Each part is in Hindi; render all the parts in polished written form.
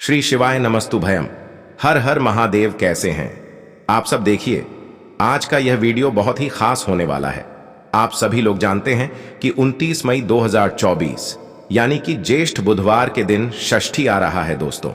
श्री शिवाय नमस्तु भयम। हर हर महादेव। कैसे हैं आप सब? देखिए, आज का यह वीडियो बहुत ही खास होने वाला है। आप सभी लोग जानते हैं कि 29 मई 2024 यानी कि ज्येष्ठ बुधवार के दिन षष्ठी आ रहा है दोस्तों।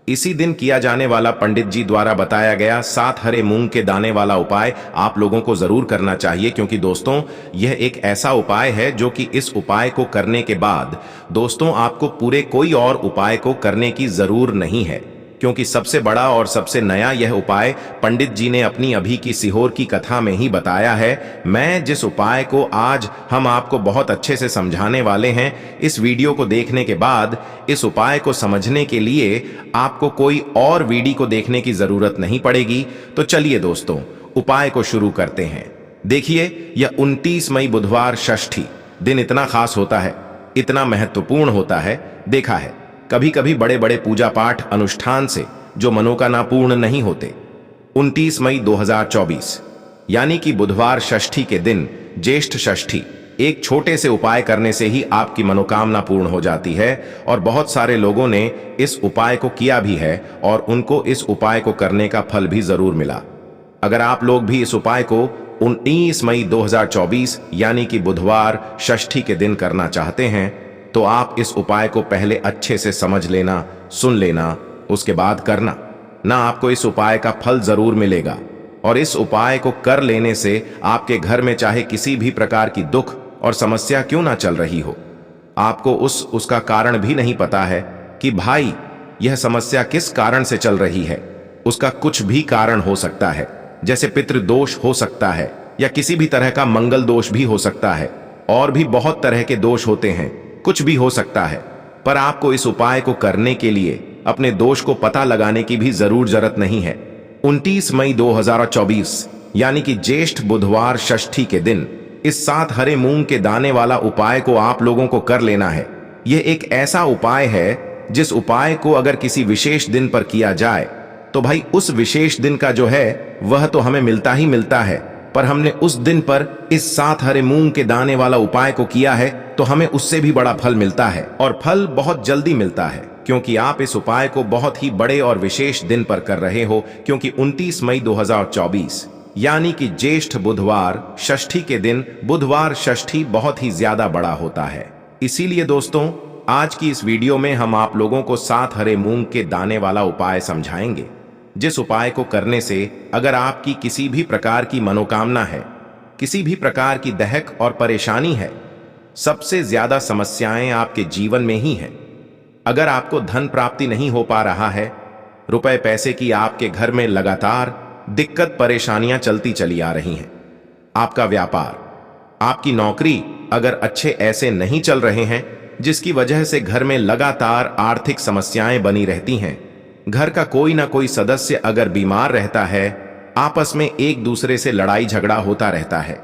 इसी दिन किया जाने वाला पंडित जी द्वारा बताया गया 7 हरे मूंग के दाने वाला उपाय आप लोगों को जरूर करना चाहिए, क्योंकि दोस्तों यह एक ऐसा उपाय है जो कि इस उपाय को करने के बाद दोस्तों आपको पूरे कोई और उपाय को करने की जरूर नहीं है, क्योंकि सबसे बड़ा और सबसे नया यह उपाय पंडित जी ने अपनी अभी की सीहोर की कथा में ही बताया है। मैं जिस उपाय को आज हम आपको बहुत अच्छे से समझाने वाले हैं, इस वीडियो को देखने के बाद इस उपाय को समझने के लिए आपको कोई और वीडियो को देखने की जरूरत नहीं पड़ेगी। तो चलिए दोस्तों, उपाय को शुरू करते हैं। देखिए, यह 29 मई बुधवार षष्ठी दिन इतना खास होता है, इतना महत्वपूर्ण होता है। देखा है कभी कभी बड़े बड़े पूजा पाठ अनुष्ठान से जो मनोकामना पूर्ण नहीं होते। 29 मई 2024 यानी कि बुधवार षष्ठी के दिन, ज्येष्ठ षष्ठी, एक छोटे से उपाय करने से ही आपकी मनोकामना पूर्ण हो जाती है। और बहुत सारे लोगों ने इस उपाय को किया भी है और उनको इस उपाय को करने का फल भी जरूर मिला। अगर आप लोग भी इस उपाय को 19 मई 2024 यानी कि बुधवार षष्ठी के दिन करना चाहते हैं, तो आप इस उपाय को पहले अच्छे से समझ लेना, सुन लेना, उसके बाद करना ना। आपको इस उपाय का फल जरूर मिलेगा। और इस उपाय को कर लेने से आपके घर में चाहे किसी भी प्रकार की दुख और समस्या क्यों ना चल रही हो, आपको उसका कारण भी नहीं पता है कि भाई यह समस्या किस कारण से चल रही है। उसका कुछ भी कारण हो सकता है, जैसे पितृदोष हो सकता है या किसी भी तरह का मंगल दोष भी हो सकता है, और भी बहुत तरह के दोष होते हैं, कुछ भी हो सकता है। पर आपको इस उपाय को करने के लिए अपने दोष को पता लगाने की भी जरूरत नहीं है। 29 मई 2024 यानी कि ज्येष्ठ बुधवार षष्ठी के दिन इस 7 हरे मूंग के दाने वाला उपाय को आप लोगों को कर लेना है। यह एक ऐसा उपाय है जिस उपाय को अगर किसी विशेष दिन पर किया जाए तो भाई उस विशेष दिन का जो है वह तो हमें मिलता ही मिलता है, पर हमने उस दिन पर इस 7 हरे मूंग के दाने वाला उपाय को किया है तो हमें उससे भी बड़ा फल मिलता है, और फल बहुत जल्दी मिलता है, क्योंकि आप इस उपाय को बहुत ही बड़े और विशेष दिन पर कर रहे हो। क्योंकि 29 मई 2024 यानी कि ज्येष्ठ बुधवार षष्ठी के दिन बुधवार षष्ठी बहुत ही ज्यादा बड़ा होता है। इसीलिए दोस्तों आज की इस वीडियो में हम आप लोगों को 7 हरे मूंग के दाने वाला उपाय समझाएंगे, जिस उपाय को करने से अगर आपकी किसी भी प्रकार की मनोकामना है, किसी भी प्रकार की दहक और परेशानी है, सबसे ज्यादा समस्याएं आपके जीवन में ही हैं। अगर आपको धन प्राप्ति नहीं हो पा रहा है, रुपए पैसे की आपके घर में लगातार दिक्कत परेशानियां चलती चली आ रही हैं, आपका व्यापार, आपकी नौकरी अगर अच्छे ऐसे नहीं चल रहे हैं, जिसकी वजह से घर में लगातार आर्थिक समस्याएं बनी रहती हैं, घर का कोई ना कोई सदस्य अगर बीमार रहता है, आपस में एक दूसरे से लड़ाई झगड़ा होता रहता है,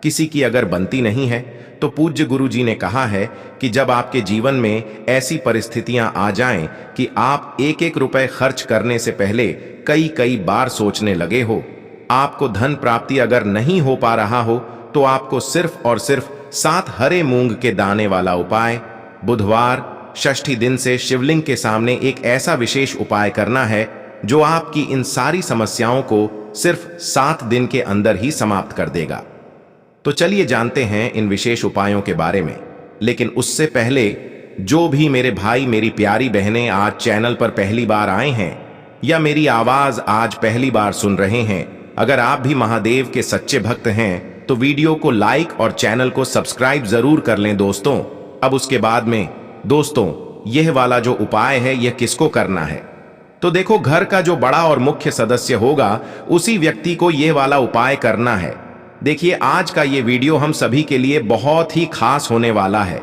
किसी की अगर बनती नहीं है, तो पूज्य गुरु जी ने कहा है कि जब आपके जीवन में ऐसी परिस्थितियां आ जाएं कि आप एक एक रुपए खर्च करने से पहले कई कई बार सोचने लगे हो, आपको धन प्राप्ति अगर नहीं हो पा रहा हो, तो आपको सिर्फ और सिर्फ 7 हरे मूंग के दाने वाला उपाय बुधवार षष्ठी दिन से शिवलिंग के सामने एक ऐसा विशेष उपाय करना है जो आपकी इन सारी समस्याओं को सिर्फ 7 दिन के अंदर ही समाप्त कर देगा। तो चलिए जानते हैं इन विशेष उपायों के बारे में। लेकिन उससे पहले जो भी मेरे भाई मेरी प्यारी बहनें आज चैनल पर पहली बार आए हैं या मेरी आवाज आज पहली बार सुन रहे हैं, अगर आप भी महादेव के सच्चे भक्त हैं तो वीडियो को लाइक और चैनल को सब्सक्राइब जरूर कर लें दोस्तों। अब उसके बाद में दोस्तों यह वाला जो उपाय है यह किसको करना है, तो देखो घर का जो बड़ा और मुख्य सदस्य होगा उसी व्यक्ति को यह वाला उपाय करना है। देखिए आज का ये वीडियो हम सभी के लिए बहुत ही खास होने वाला है,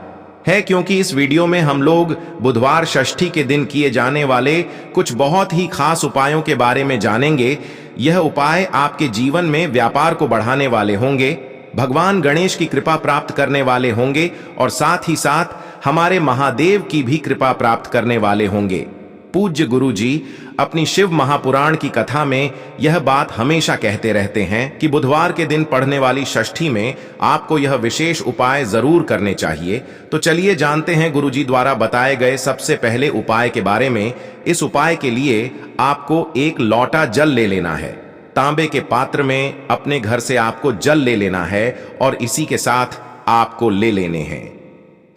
क्योंकि इस वीडियो में हम लोग बुधवार षष्ठी के दिन किए जाने वाले कुछ बहुत ही खास उपायों के बारे में जानेंगे। यह उपाय आपके जीवन में व्यापार को बढ़ाने वाले होंगे, भगवान गणेश की कृपा प्राप्त करने वाले होंगे और साथ ही साथ हमारे महादेव की भी कृपा प्राप्त करने वाले होंगे। पूज्य गुरु जी अपनी शिव महापुराण की कथा में यह बात हमेशा कहते रहते हैं कि बुधवार के दिन पढ़ने वाली षष्ठी में आपको यह विशेष उपाय जरूर करने चाहिए। तो चलिए जानते हैं गुरु जी द्वारा बताए गए सबसे पहले उपाय के बारे में। इस उपाय के लिए आपको एक लोटा जल ले लेना है। तांबे के पात्र में अपने घर से आपको जल ले लेना है और इसी के साथ आपको ले लेने हैं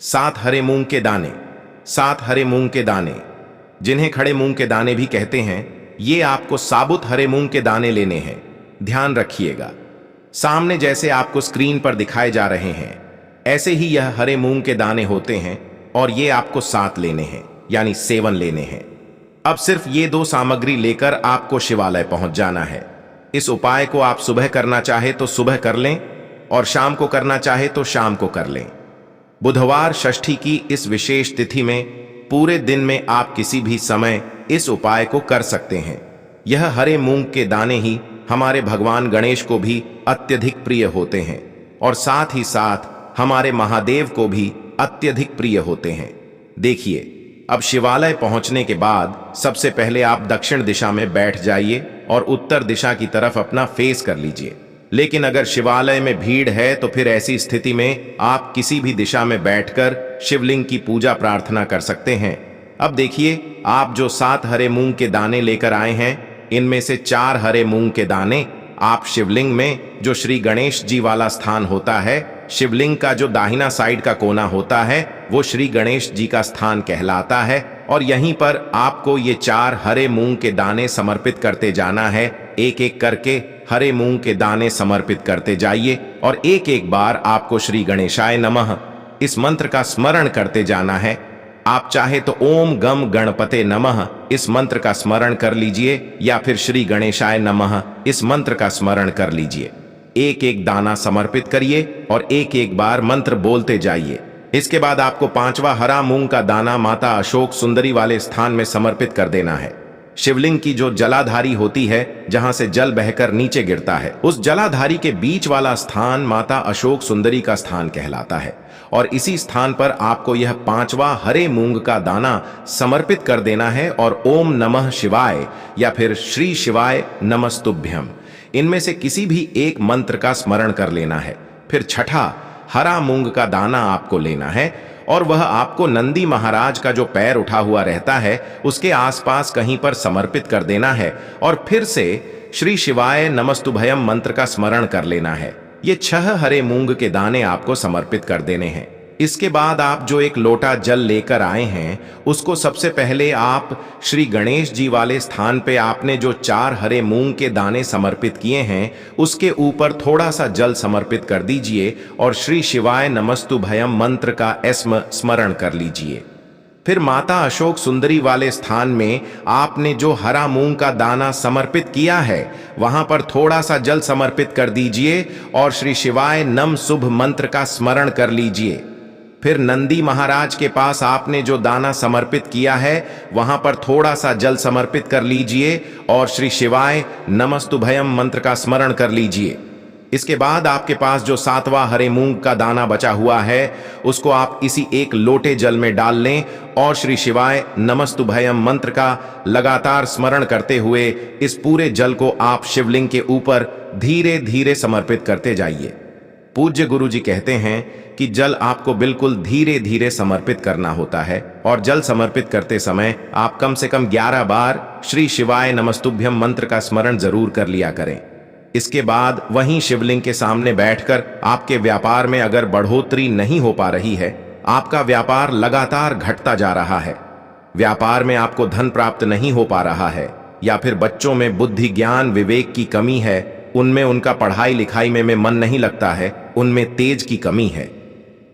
7 हरे मूंग के दाने। 7 हरे मूंग के दाने, जिन्हें खड़े मूंग के दाने भी कहते हैं, ये आपको साबुत हरे मूंग के दाने लेने हैं। ध्यान रखिएगा, सामने जैसे आपको स्क्रीन पर दिखाए जा रहे हैं ऐसे ही यह हरे मूंग के दाने होते हैं और ये आपको 7 लेने हैं, यानी 7 लेने हैं। अब सिर्फ ये 2 सामग्री लेकर आपको शिवालय पहुंच जाना है। इस उपाय को आप सुबह करना चाहे तो सुबह कर लें और शाम को करना चाहे तो शाम को कर लें। बुधवार षष्ठी की इस विशेष तिथि में पूरे दिन में आप किसी भी समय इस उपाय को कर सकते हैं। यह हरे मूंग के दाने ही हमारे भगवान गणेश को भी अत्यधिक प्रिय होते हैं और साथ ही साथ हमारे महादेव को भी अत्यधिक प्रिय होते हैं। देखिए, अब शिवालय पहुंचने के बाद सबसे पहले आप दक्षिण दिशा में बैठ जाइए और उत्तर दिशा की तरफ अपना फेस कर लीजिए। लेकिन अगर शिवालय में भीड़ है तो फिर ऐसी स्थिति में आप किसी भी दिशा में बैठकर शिवलिंग की पूजा प्रार्थना कर सकते हैं। अब देखिए, आप जो 7 हरे मूंग के दाने लेकर आए हैं, इनमें से 4 हरे मूंग के दाने आप शिवलिंग में जो श्री गणेश जी वाला स्थान होता है, शिवलिंग का जो दाहिना साइड का कोना होता है वो श्री गणेश जी का स्थान कहलाता है और यहीं पर आपको ये 4 हरे मूंग के दाने समर्पित करते जाना है। एक एक करके हरे मूंग के दाने समर्पित करते जाइए और एक एक बार आपको श्री गणेशाय नमः इस मंत्र का स्मरण करते जाना है। आप चाहे तो ओम गम गणपते नमः इस मंत्र का स्मरण कर लीजिए या फिर श्री गणेशाय नमः इस मंत्र का स्मरण कर लीजिए। एक एक दाना समर्पित करिए और एक एक बार मंत्र बोलते जाइए। इसके बाद आपको 5वां हरा मूंग का दाना माता अशोक सुंदरी वाले स्थान में समर्पित कर देना है। शिवलिंग की जो जलाधारी होती है, जहां से जल बहकर नीचे गिरता है, उस जलाधारी के बीच वाला स्थान माता अशोक सुंदरी का स्थान कहलाता है और इसी स्थान पर आपको यह 5वां हरे मूंग का दाना समर्पित कर देना है और ओम नमः शिवाय या फिर श्री शिवाय नमस्तुभ्यम इनमें से किसी भी एक मंत्र का स्मरण कर लेना है। फिर 6ठा हरा मूंग का दाना आपको लेना है और वह आपको नंदी महाराज का जो पैर उठा हुआ रहता है उसके आसपास कहीं पर समर्पित कर देना है और फिर से श्री शिवाय नमस्तुभयम मंत्र का स्मरण कर लेना है। ये 6 हरे मूंग के दाने आपको समर्पित कर देने हैं। इसके बाद आप जो एक लोटा जल लेकर आए हैं उसको सबसे पहले आप श्री गणेश जी वाले स्थान पे आपने जो 4 हरे मूंग के दाने समर्पित किए हैं उसके ऊपर थोड़ा सा जल समर्पित कर दीजिए और श्री शिवाय नमस्तुभयम मंत्र का स्मरण कर लीजिए। फिर माता अशोक सुंदरी वाले स्थान में आपने जो हरा मूंग का दाना समर्पित किया है वहां पर थोड़ा सा जल समर्पित कर दीजिए और श्री शिवाय नम शुभ मंत्र का स्मरण कर लीजिए। फिर नंदी महाराज के पास आपने जो दाना समर्पित किया है वहां पर थोड़ा सा जल समर्पित कर लीजिए और श्री शिवाय नमस्तुभयम मंत्र का स्मरण कर लीजिए। इसके बाद आपके पास जो 7वां हरे मूंग का दाना बचा हुआ है उसको आप इसी एक लोटे जल में डाल लें और श्री शिवाय नमस्तुभयम मंत्र का लगातार स्मरण करते हुए इस पूरे जल को आप शिवलिंग के ऊपर धीरे धीरे समर्पित करते जाइए। पूज्य गुरु जी कहते हैं कि जल आपको बिल्कुल धीरे धीरे समर्पित करना होता है और जल समर्पित करते समय आप कम से कम 11 बार श्री शिवाय नमस्तुभ्यम मंत्र का स्मरण जरूर कर लिया करें। इसके बाद वहीं शिवलिंग के सामने बैठकर आपके व्यापार में अगर बढ़ोतरी नहीं हो पा रही है, आपका व्यापार लगातार घटता जा रहा है, व्यापार में आपको धन प्राप्त नहीं हो पा रहा है या फिर बच्चों में बुद्धि ज्ञान विवेक की कमी है, उनमें उनका पढ़ाई लिखाई में मन नहीं लगता है, उनमें तेज की कमी है,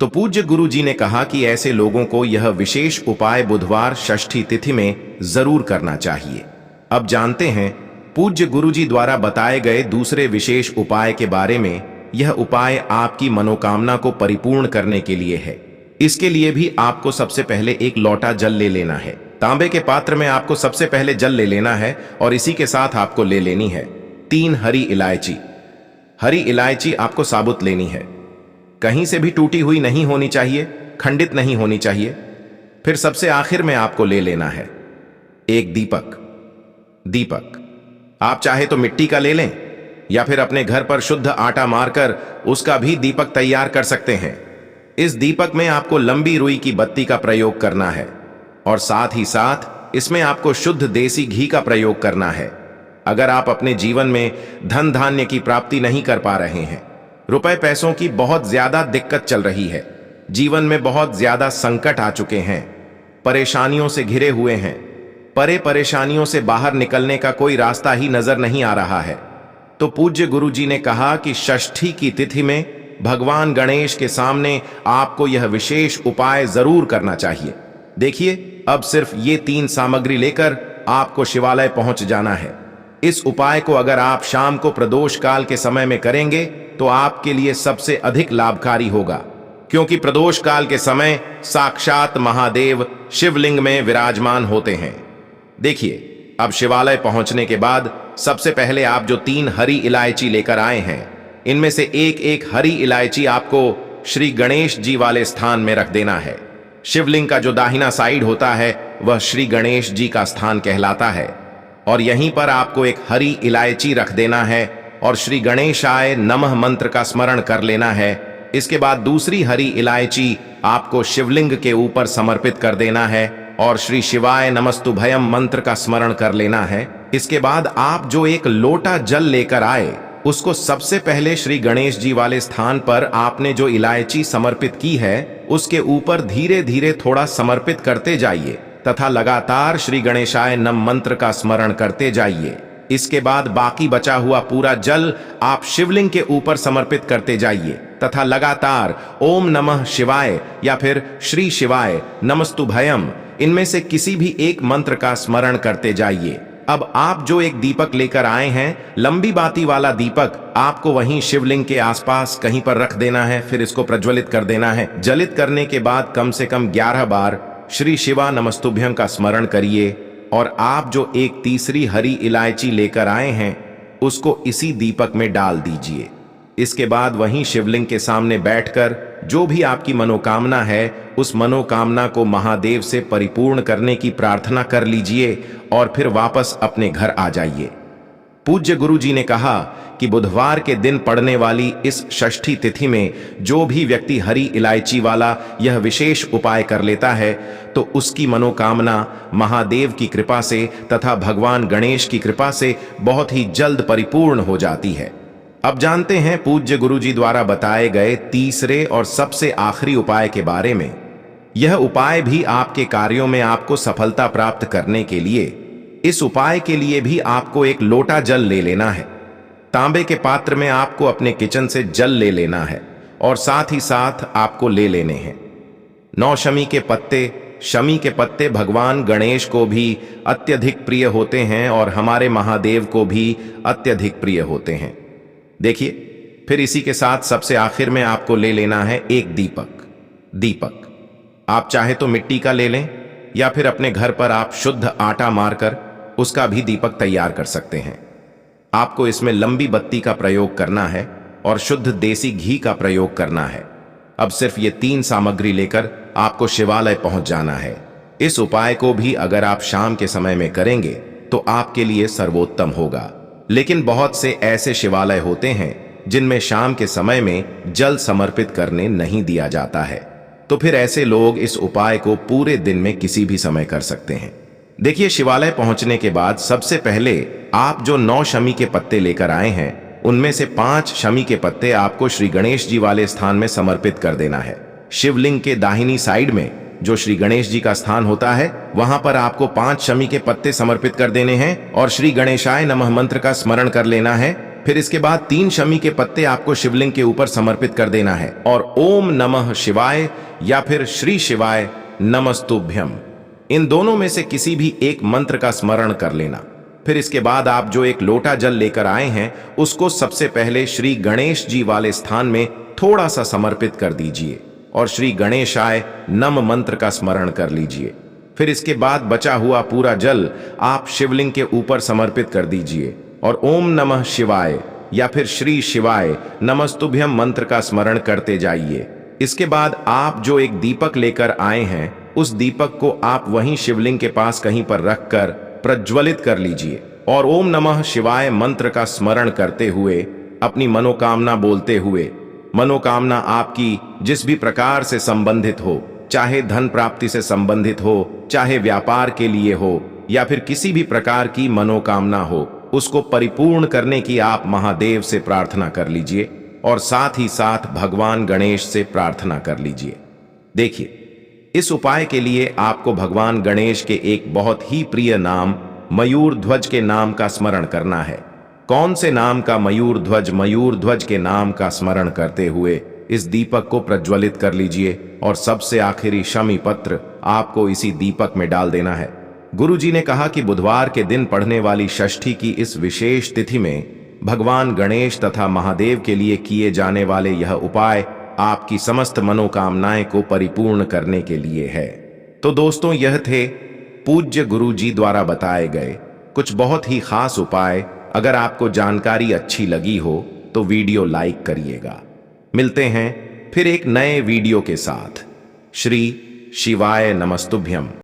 तो पूज्य गुरु जी ने कहा कि ऐसे लोगों को यह विशेष उपाय बुधवार षष्ठी तिथि में जरूर करना चाहिए। अब जानते हैं पूज्य गुरु जी द्वारा बताए गए दूसरे विशेष उपाय के बारे में। यह उपाय आपकी मनोकामना को परिपूर्ण करने के लिए है। इसके लिए भी आपको सबसे पहले एक लोटा जल ले लेना है। तांबे के पात्र में आपको सबसे पहले जल ले लेना है और इसी के साथ आपको ले लेनी है 3 हरी इलायची। हरी इलायची आपको साबुत लेनी है, कहीं से भी टूटी हुई नहीं होनी चाहिए, खंडित नहीं होनी चाहिए। फिर सबसे आखिर में आपको ले लेना है एक दीपक। दीपक आप चाहे तो मिट्टी का ले लें या फिर अपने घर पर शुद्ध आटा मारकर उसका भी दीपक तैयार कर सकते हैं। इस दीपक में आपको लंबी रुई की बत्ती का प्रयोग करना है और साथ ही साथ इसमें आपको शुद्ध देसी घी का प्रयोग करना है। अगर आप अपने जीवन में धन धान्य की प्राप्ति नहीं कर पा रहे हैं, रुपए पैसों की बहुत ज्यादा दिक्कत चल रही है, जीवन में बहुत ज्यादा संकट आ चुके हैं, परेशानियों से घिरे हुए हैं, परेशानियों से बाहर निकलने का कोई रास्ता ही नजर नहीं आ रहा है, तो पूज्य गुरु जी ने कहा कि षष्ठी की तिथि में भगवान गणेश के सामने आपको यह विशेष उपाय जरूर करना चाहिए। देखिए, अब सिर्फ ये 3 सामग्री लेकर आपको शिवालय पहुंच जाना है। इस उपाय को अगर आप शाम को प्रदोष काल के समय में करेंगे तो आपके लिए सबसे अधिक लाभकारी होगा, क्योंकि प्रदोष काल के समय साक्षात महादेव शिवलिंग में विराजमान होते हैं। देखिए, अब शिवालय पहुंचने के बाद सबसे पहले आप जो 3 हरी इलायची लेकर आए हैं, इनमें से एक हरी इलायची आपको श्री गणेश जी वाले स्थान में रख देना है। शिवलिंग का जो दाहिना साइड होता है वह श्री गणेश जी का स्थान कहलाता है और यहीं पर आपको एक हरी इलायची रख देना है और श्री गणेशाय नमः मंत्र का स्मरण कर लेना है। इसके बाद दूसरी हरी इलायची आपको शिवलिंग के ऊपर समर्पित कर देना है और श्री शिवाय नमस्तुभयम मंत्र का स्मरण कर लेना है। इसके बाद आप जो एक लोटा जल लेकर आए उसको सबसे पहले श्री गणेश जी वाले स्थान पर आपने जो इलायची समर्पित की है उसके ऊपर धीरे धीरे थोड़ा समर्पित करते जाइए तथा लगातार श्री गणेशाय नम मंत्र का स्मरण करते जाइए। इसके बाद बाकी बचा हुआ पूरा जल आप शिवलिंग के ऊपर समर्पित करते जाइए तथा लगातार ओम नमः शिवाय या फिर श्री शिवाय नमस्तुभयम इनमें से किसी भी एक मंत्र का स्मरण करते जाइए। अब आप जो एक दीपक लेकर आए हैं, लंबी बाती वाला दीपक, आपको वहीं शिवलिंग के आसपास कहीं पर रख देना है, फिर इसको प्रज्वलित कर देना है। जलित करने के बाद कम से कम 11 बार श्री शिवा नमस्तुभ्यं का स्मरण करिए और आप जो एक तीसरी हरी इलायची लेकर आए हैं उसको इसी दीपक में डाल दीजिए। इसके बाद वहीं शिवलिंग के सामने बैठकर जो भी आपकी मनोकामना है उस मनोकामना को महादेव से परिपूर्ण करने की प्रार्थना कर लीजिए और फिर वापस अपने घर आ जाइए। पूज्य गुरु जी ने कहा कि बुधवार के दिन पड़ने वाली इस षष्ठी तिथि में जो भी व्यक्ति हरी इलायची वाला यह विशेष उपाय कर लेता है तो उसकी मनोकामना महादेव की कृपा से तथा भगवान गणेश की कृपा से बहुत ही जल्द परिपूर्ण हो जाती है। अब जानते हैं पूज्य गुरु जी द्वारा बताए गए तीसरे और सबसे आखिरी उपाय के बारे में। यह उपाय भी आपके कार्यों में आपको सफलता प्राप्त करने के लिए, इस उपाय के लिए भी आपको एक लोटा जल ले लेना है। तांबे के पात्र में आपको अपने किचन से जल ले लेना है और साथ ही साथ आपको ले लेने हैं 9 शमी के पत्ते। शमी के पत्ते भगवान गणेश को भी अत्यधिक प्रिय होते हैं और हमारे महादेव को भी अत्यधिक प्रिय होते हैं। देखिए, फिर इसी के साथ सबसे आखिर में आपको ले लेना है एक दीपक। दीपक आप चाहे तो मिट्टी का ले लें या फिर अपने घर पर आप शुद्ध आटा मारकर उसका भी दीपक तैयार कर सकते हैं। आपको इसमें लंबी बत्ती का प्रयोग करना है और शुद्ध देसी घी का प्रयोग करना है। अब सिर्फ ये 3 सामग्री लेकर आपको शिवालय पहुंच जाना है। इस उपाय को भी अगर आप शाम के समय में करेंगे तो आपके लिए सर्वोत्तम होगा। लेकिन बहुत से ऐसे शिवालय होते हैं जिनमें शाम के समय में जल समर्पित करने नहीं दिया जाता है, तो फिर ऐसे लोग इस उपाय को पूरे दिन में किसी भी समय कर सकते हैं। देखिए, शिवालय पहुंचने के बाद सबसे पहले आप जो 9 शमी के पत्ते लेकर आए हैं उनमें से 5 शमी के पत्ते आपको श्री गणेश जी वाले स्थान में समर्पित कर देना है। शिवलिंग के दाहिनी साइड में जो श्री गणेश जी का स्थान होता है वहां पर आपको 5 शमी के पत्ते समर्पित कर देने हैं और श्री गणेशाय नमः मंत्र का स्मरण कर लेना है। फिर इसके बाद 3 शमी के पत्ते आपको शिवलिंग के ऊपर समर्पित कर देना है और ओम नमः शिवाय या फिर श्री शिवाय नमस्तुभ्यम इन दोनों में से किसी भी एक मंत्र का स्मरण कर लेना। फिर इसके बाद आप जो एक लोटा जल लेकर आए हैं उसको सबसे पहले श्री गणेश जी वाले स्थान में थोड़ा सा समर्पित कर दीजिए और श्री गणेशाय नम मंत्र का स्मरण कर लीजिए। फिर इसके बाद बचा हुआ पूरा जल आप शिवलिंग के ऊपर समर्पित कर दीजिए और ओम नमः शिवाय या फिर श्री शिवाय नमस्तुभ्यम मंत्र का स्मरण करते जाइए। इसके बाद आप जो एक दीपक लेकर आए हैं उस दीपक को आप वहीं शिवलिंग के पास कहीं पर रखकर प्रज्वलित कर लीजिए और ओम नमः शिवाय मंत्र का स्मरण करते हुए अपनी मनोकामना बोलते हुए, मनोकामना आपकी जिस भी प्रकार से संबंधित हो, चाहे धन प्राप्ति से संबंधित हो, चाहे व्यापार के लिए हो या फिर किसी भी प्रकार की मनोकामना हो, उसको परिपूर्ण करने की आप महादेव से प्रार्थना कर लीजिए और साथ ही साथ भगवान गणेश से प्रार्थना कर लीजिए। देखिए, इस उपाय के लिए आपको भगवान गणेश के एक बहुत ही प्रिय नाम मयूर ध्वज के नाम का स्मरण करना है। कौन से नाम का मयूर ध्वज? मयूर ध्वज के नाम का स्मरण करते हुए इस दीपक को प्रज्वलित कर लीजिए और सबसे आखिरी शमी पत्र आपको इसी दीपक में डाल देना है। गुरुजी ने कहा कि बुधवार के दिन पढ़ने वाली षष्ठी की इस विशेष तिथि में भगवान गणेश तथा महादेव के लिए किए जाने वाले यह उपाय आपकी समस्त मनोकामनाएं को परिपूर्ण करने के लिए है। तो दोस्तों, यह थे पूज्य गुरुजी द्वारा बताए गए कुछ बहुत ही खास उपाय। अगर आपको जानकारी अच्छी लगी हो तो वीडियो लाइक करिएगा। मिलते हैं फिर एक नए वीडियो के साथ। श्री शिवाय नमस्तुभ्यम।